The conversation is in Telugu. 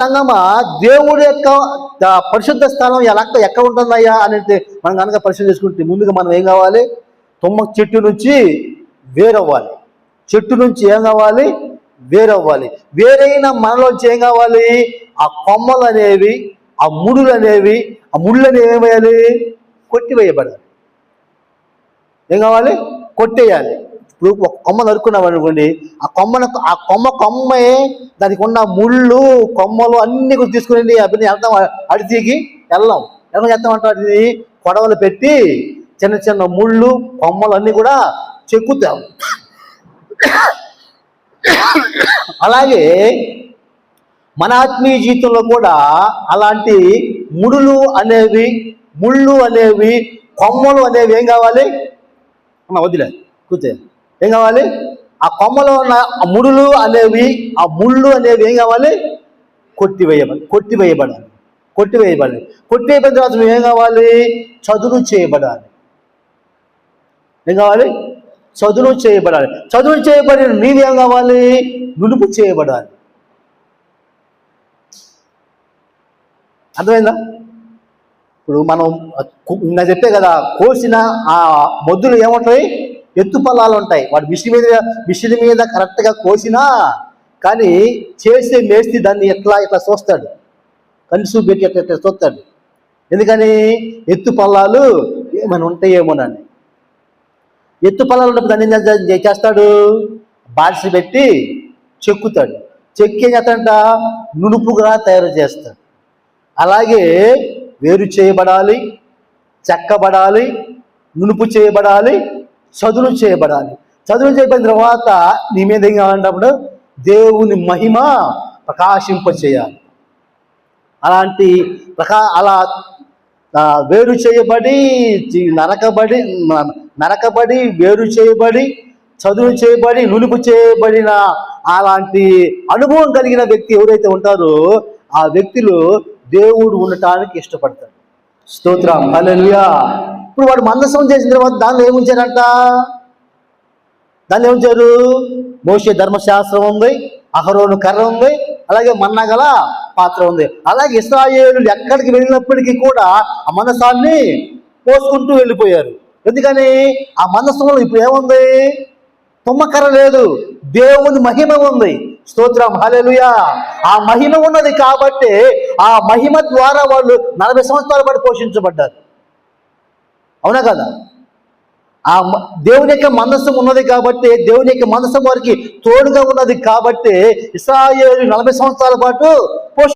సంగమా దేవుడి యొక్క పరిశుద్ధ స్థానం ఎక్కడ ఉంటుందయ్యా అనేది మనం కనుక పరిశీలన చేసుకుంటే ముందుగా మనం ఏం కావాలి? తుమ్మ చెట్టు నుంచి వేరవ్వాలి. చెట్టు నుంచి ఏం కావాలి? వేరవ్వాలి. వేరైన మనలోంచి ఏం కావాలి? ఆ కొమ్మలు అనేవి, ఆ ముడులు అనేవి, ఆ ముళ్ళని ఏమేయాలి? కొట్టివేయబడాలి. ఏం కావాలి? కొట్టేయాలి. ఇప్పుడు ఒక కొమ్మ నరుక్కున్నాం అనుకోండి, ఆ కొమ్మే దానికి ఉన్న ముళ్ళు కొమ్మలు అన్ని కూడా తీసుకుని అవన్నీ వెళ్తాం, అడితికి వెళ్ళాం. ఎలా చేస్తామంటే అది కొడవలు పెట్టి చిన్న చిన్న ముళ్ళు కొమ్మలు అన్నీ కూడా చెక్కుతాం. అలాగే మన ఆత్మీయ జీవితంలో కూడా అలాంటి ముళ్ళు అనేవి కొమ్మలు అనేవి ఏం కావాలి? వదిలే కూర్చో. ఏం కావాలి? ఆ కొమ్మలో ఉన్న ఆ ముళ్ళు అనేవి ఏం కావాలి? కొట్టివేయబడాలి. కొట్టివేయబడిన తర్వాత ఏం కావాలి? చదును చేయబడాలి. ఏం కావాలి? చదును చేయబడాలి. చదును చేయబడిన నీవేం కావాలి? నునుపు చేయబడాలి. అర్థమైందా? ఇప్పుడు మనం నేను చెప్పే కదా, కోసిన ఆ మొద్దులు ఏముంటాయి? ఎత్తు పల్లాలు ఉంటాయి. వాడు మిషన్ మీద కరెక్ట్గా కోసినా కానీ చేసే మేస్తి దాన్ని ఎట్లా చూస్తాడు, కన్సు పెట్టి ఎట్లా చూస్తాడు. ఎందుకని? ఎత్తు పల్లాలు ఏమైనా ఉంటాయేమోనని. ఎత్తు పల్లాలు ఉన్నప్పుడు దాన్ని ఏం చేస్తాడు? బాడిసి పెట్టి చెక్కుతాడు. చెక్కి ఏం చేస్తాడంట? నునుపుగా తయారు చేస్తాడు. అలాగే వేరు చేయబడాలి, చెక్కబడాలి, నునుపు చేయబడాలి, చదును చేయబడాలి. చదును చేయబడిన తర్వాత నీ మీద ఏం కావాలంటప్పుడు దేవుని మహిమ ప్రకాశింపచేయాలి. అలా వేరు చేయబడి నరకబడి వేరు చేయబడి చదువు చేయబడి నునుపు చేయబడిన అలాంటి అనుభవం కలిగిన వ్యక్తి ఎవరైతే ఉంటారో ఆ వ్యక్తులు దేవుడు ఉండటానికి ఇష్టపడతాడు. స్తోత్రం, హల్లెలూయా. ఇప్పుడు వాడు మందసం చేసిన తర్వాత దానిలో ఏముంచారంట? దానిలో ఏముంచారు? మోషే ధర్మశాస్త్రం ఉంది, అహరోను కర్ర ఉంది, అలాగే మన్నగల పాత్ర ఉంది. అలాగే ఇశ్రాయేలులు ఎక్కడికి వెళ్ళినప్పటికీ కూడా ఆ మందసాన్ని పోసుకుంటూ వెళ్ళిపోయారు. ఎందుకని? ఆ మందసంలో ఇప్పుడు ఏముంది? తుమ్మకర్ర లేదు, దేవుని మహిమ ఉంది. స్తోత్రం, హల్లెలూయా. ఆ మహిమ ఉన్నది కాబట్టి ఆ మహిమ ద్వారా వాళ్ళు 40 సంవత్సరాల పాటు పోషించబడ్డారు. అవునా కదా? ఆ దేవుని యొక్క మందసం ఉన్నది కాబట్టి, దేవుని యొక్క మందసం వారికి తోడుగా ఉన్నది కాబట్టి ఇశ్రాయేలు 40 సంవత్సరాల పాటు